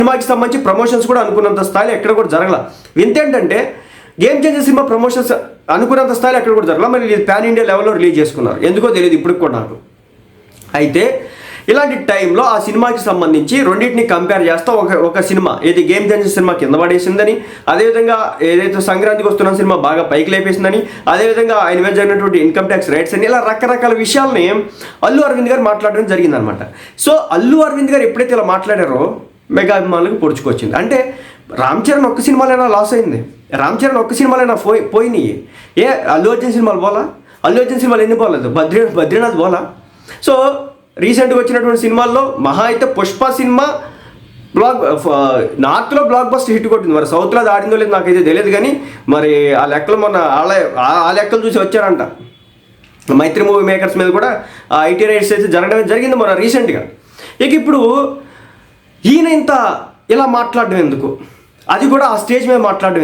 సినిమాకి సంబంధించి ప్రమోషన్స్ కూడా అనుకున్నంత స్థాయిలో ఎక్కడ కూడా జరగల. వింత ఏంటంటే గేమ్ చేంజర్ సినిమా ప్రమోషన్స్ అనుకున్నంత స్థాయిలో ఎక్కడ కూడా జరగల. మరి ప్యాన్ ఇండియా లెవెల్లో రిలీజ్ చేసుకున్నారు, ఎందుకో తెలియదు ఇప్పటికి కూడా నాకు. అయితే ఇలాంటి టైంలో ఆ సినిమాకి సంబంధించి రెండింటిని కంపేర్ చేస్తా ఒక సినిమా ఏది గేమ్ చేంజర్ సినిమా కింద పడేసిందని, అదేవిధంగా ఏదైతే సంక్రాంతికి వస్తున్న సినిమా బాగా పైకి లేపేసిందని, అదేవిధంగా ఆయన మీద జరిగినటువంటి ఇన్కమ్ ట్యాక్స్ రైట్స్ అని, ఇలా రకరకాల విషయాల్ని అల్లు అరవింద్ గారు మాట్లాడడం జరిగిందనమాట. సో అల్లు అరవింద్ గారు ఎప్పుడైతే ఇలా మాట్లాడారో మెగా అభిమానులకు పొడుచుకొచ్చింది. అంటే రామ్ చరణ్ ఒక్క సినిమాలైనా లాస్ అయింది, రామ్ చరణ్ ఒక్క సినిమాలైనా పోయినాయి. అల్లు అర్జున్ సినిమాలు పోలా? అల్లు అర్జున్ సినిమాలు ఎన్ని పోలేదు? బద్రీనాథ్ పోలా? సో రీసెంట్గా వచ్చినటువంటి సినిమాల్లో మహా అయితే పుష్ప సినిమా నార్త్లో బ్లాక్ బస్టర్ హిట్ కొట్టింది. మరి సౌత్లో అది ఆడిందో లేదు నాకైతే తెలియదు, కానీ మరి ఆ లెక్కలు మొన్న ఆ లెక్కలు చూసి వచ్చారంట. మైత్రి మూవీ మేకర్స్ మీద కూడా ఐటీ రైట్స్ అయితే జరిగింది మొన్న రీసెంట్గా. ఇక ఇప్పుడు ఈయన ఇంత ఇలా మాట్లాడడం ఎందుకు, అది కూడా ఆ స్టేజ్ మీద మాట్లాడడం